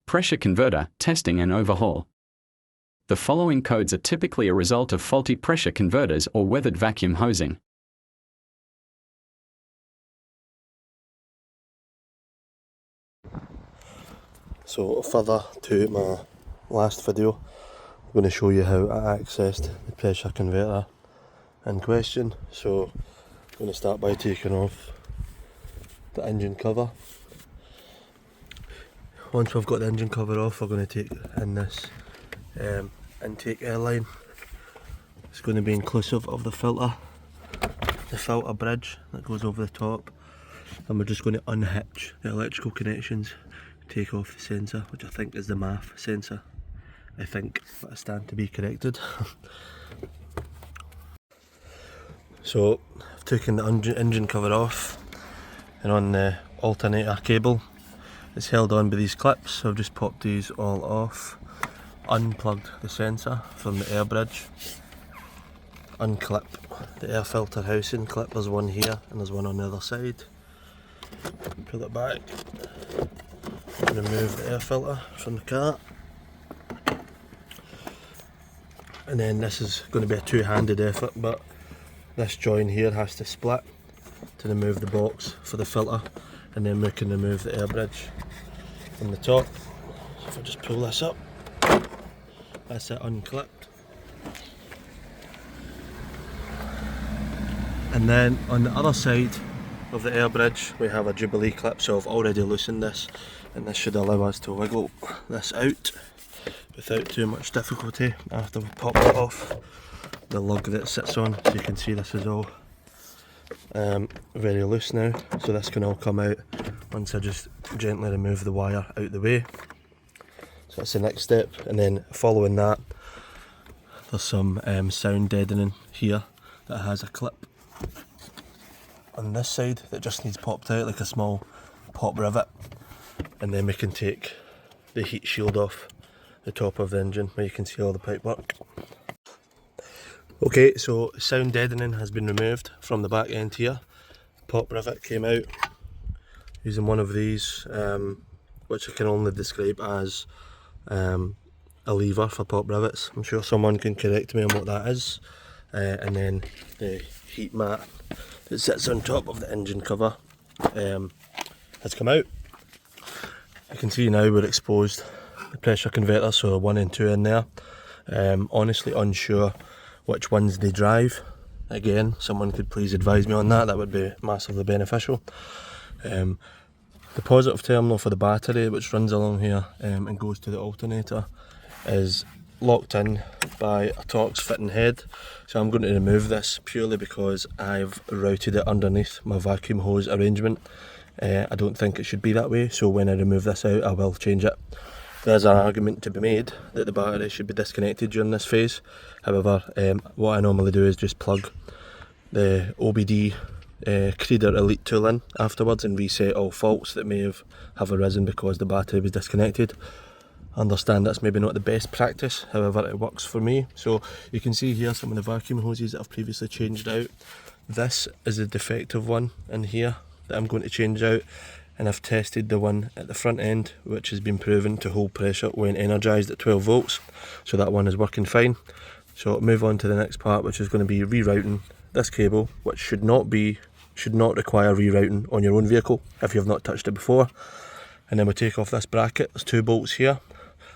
pressure converter, testing and overhaul. The following codes are typically a result of faulty pressure converters or weathered vacuum hosing. So further to my last video, I'm going to show you how I accessed the pressure converter in question. So I'm going to start by taking off the engine cover. Once we've got the engine cover off, we're going to take in this intake air line. It's going to be inclusive of the filter bridge that goes over the top, and we're just going to unhitch the electrical connections, take off the sensor, which I think is the MAF sensor. I think, but I stand to be corrected. So I've taken the engine cover off, and on the alternator cable it's held on by these clips, so I've just popped these all off, unplugged the sensor from the air bridge, unclip the air filter housing clip. There's one here and there's one on the other side. Pull it back, remove the air filter from the car, and then this is going to be a two-handed effort, but this join here has to split to remove the box for the filter, and then we can remove the air bridge from the top. So if I just pull this up, that's it unclipped. And then on the other side of the air bridge we have a Jubilee clip, so I've already loosened this, and this should allow us to wiggle this out without too much difficulty after we pop it off the lug that it sits on. So you can see this is all very loose now, so this can all come out once I just gently remove the wire out the way. So that's the next step, and then following that there's some sound deadening here that has a clip on this side that just needs popped out, like a small pop rivet, and then we can take the heat shield off the top of the engine where you can see all the pipework. Okay, so sound deadening has been removed from the back end here. Pop rivet came out using one of these, which I can only describe as a lever for pop rivets. I'm sure someone can correct me on what that is. And then the heat mat that sits on top of the engine cover has come out. You can see now we're exposed the pressure converter, so 1 and 2 in there. Honestly unsure which ones they drive. Again, someone could please advise me on that, that would be massively beneficial. The positive terminal for the battery, which runs along here and goes to the alternator, is locked in by a Torx fitting head, so I'm going to remove this purely because I've routed it underneath my vacuum hose arrangement. I don't think it should be that way, so when I remove this out I will change it. There's an argument to be made that the battery should be disconnected during this phase. However, what I normally do is just plug the OBD Creeder Elite tool in afterwards and reset all faults that may have arisen because the battery was disconnected. I understand that's maybe not the best practice, however it works for me. So you can see here some of the vacuum hoses that I've previously changed out. This is a defective one in here that I'm going to change out, and I've tested the one at the front end, which has been proven to hold pressure when energised at 12 volts, so that one is working fine. So I'll move on to the next part, which is going to be rerouting this cable, which should not require rerouting on your own vehicle if you have not touched it before. And then we take off this bracket. There's 2 bolts here.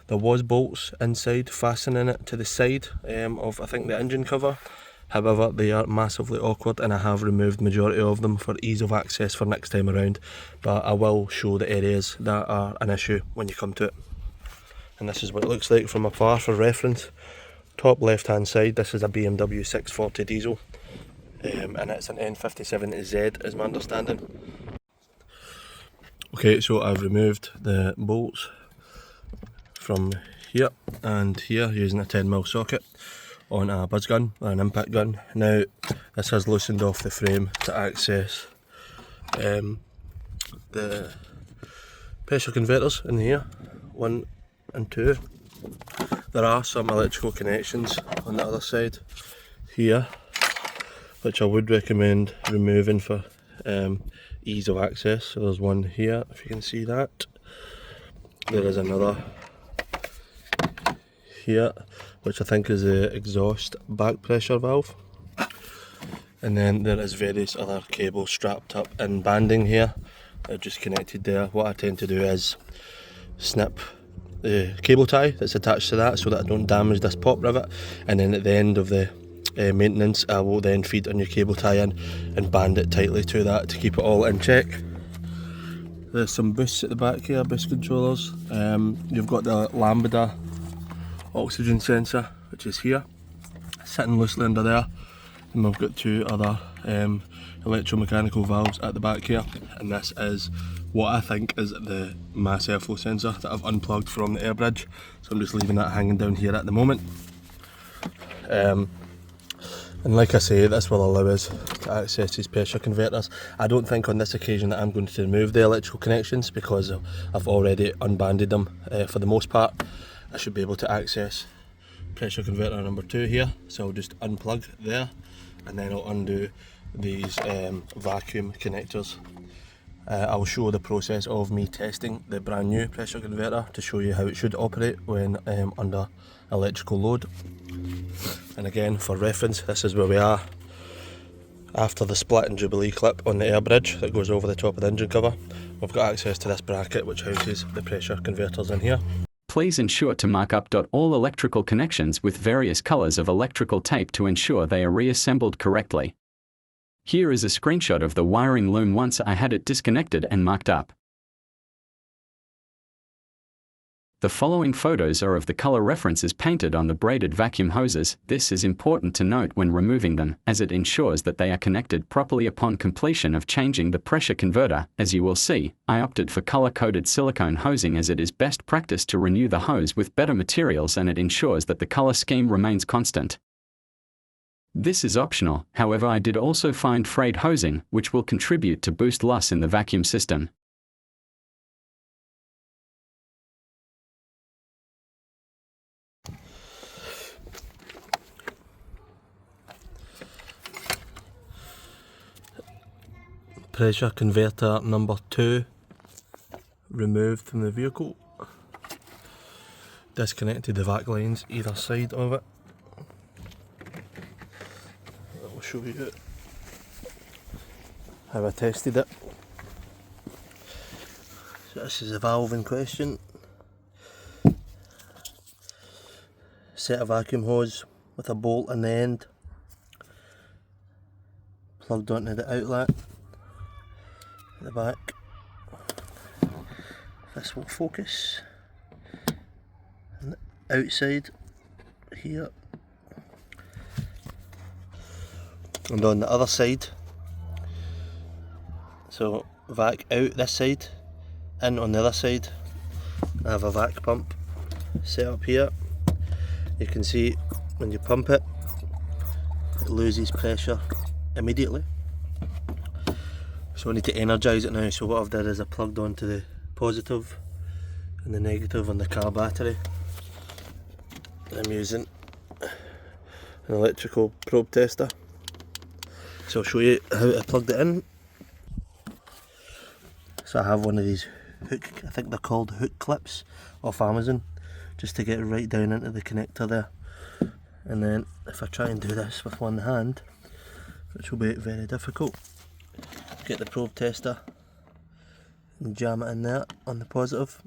There was bolts inside fastening it to the side of, I think, the engine cover. However, they are massively awkward, and I have removed the majority of them for ease of access for next time around, but I will show the areas that are an issue when you come to it. And this is what it looks like from afar for reference. Top left hand side, this is a BMW 640 diesel, and it's an N57Z is my understanding. Okay, so I've removed the bolts from here and here using a 10mm socket on a buzz gun or an impact gun. Now this has loosened off the frame to access the pressure converters in here, 1 and 2. There are some electrical connections on the other side here, which I would recommend removing for ease of access. So there's one here, if you can see that. there is another here, which I think is the exhaust back pressure valve. And then there is various other cables strapped up in banding here. They're just connected there. What I tend to do is snip the cable tie that's attached to that so that I don't damage this pop rivet, and then at the end of the maintenance I will then feed a new cable tie in and band it tightly to that to keep it all in check. There's some boosts at the back here, boost controllers. You've got the lambda oxygen sensor, which is here, sitting loosely under there, and we've got two other electromechanical valves at the back here, and this is what I think is the mass airflow sensor that I've unplugged from the air bridge, so I'm just leaving that hanging down here at the moment. And like I say, this will allow us to access these pressure converters. I don't think on this occasion that I'm going to remove the electrical connections because I've already unbanded them for the most part. I should be able to access pressure converter number 2 here, so I'll just unplug there and then I'll undo these vacuum connectors. I'll show the process of me testing the brand new pressure converter to show you how it should operate when under electrical load. And again, for reference, this is where we are after the split and jubilee clip on the air bridge that goes over the top of the engine cover. We've got access to this bracket which houses the pressure converters in here. Please ensure to mark up all electrical connections with various colors of electrical tape to ensure they are reassembled correctly. Here is a screenshot of the wiring loom once I had it disconnected and marked up. The following photos are of the color references painted on the braided vacuum hoses. This is important to note when removing them, as it ensures that they are connected properly upon completion of changing the pressure converter. As you will see, I opted for color-coded silicone hosing as it is best practice to renew the hose with better materials and it ensures that the color scheme remains constant. This is optional, however I did also find frayed hosing, which will contribute to boost loss in the vacuum system. Pressure converter number 2 removed from the vehicle. Disconnected the vac lines either side of it. I'll show you how I tested it. So this is the valve in question. Set a vacuum hose with a bolt in the end, plugged onto the outlet at the back. This will focus. And the outside here. And on the other side, so vac out this side, in on the other side, I have a vac pump set up here. You can see when you pump it, it loses pressure immediately. So I need to energise it now, so what I've done is I plugged onto the positive and the negative on the car battery. I'm using an electrical probe tester. So I'll show you how I plugged it in. So I have one of these hook, I think they're called hook clips off Amazon, just to get it right down into the connector there. And then if I try and do this with one hand, which will be very difficult, get the probe tester and jam it in there on the positive.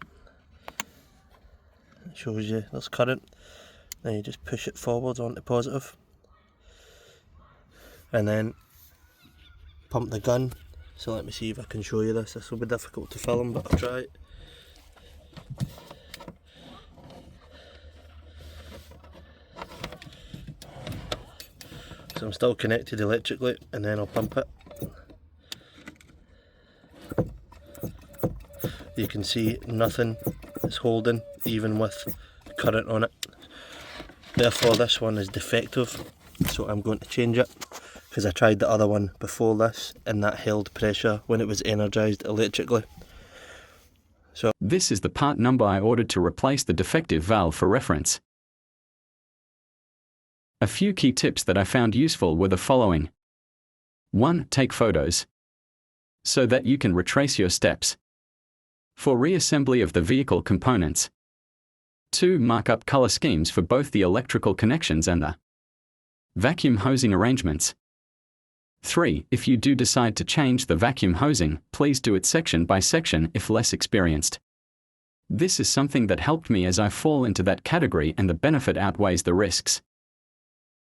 It shows you there's current. Then you just push it forwards onto positive and then pump the gun. So let me see if I can show you this. This will be difficult to film, but I'll try. So I'm still connected electrically, and then I'll pump it. You can see nothing is holding, even with current on it. Therefore this one is defective, so I'm going to change it, because I tried the other one before this and that held pressure when it was energised electrically. So this is the part number I ordered to replace the defective valve for reference. A few key tips that I found useful were the following. 1. Take photos so that you can retrace your steps. For reassembly of the vehicle components. 2. Mark up color schemes for both the electrical connections and the vacuum hosing arrangements. 3. If you do decide to change the vacuum hosing, please do it section by section if less experienced. This is something that helped me as I fall into that category and the benefit outweighs the risks.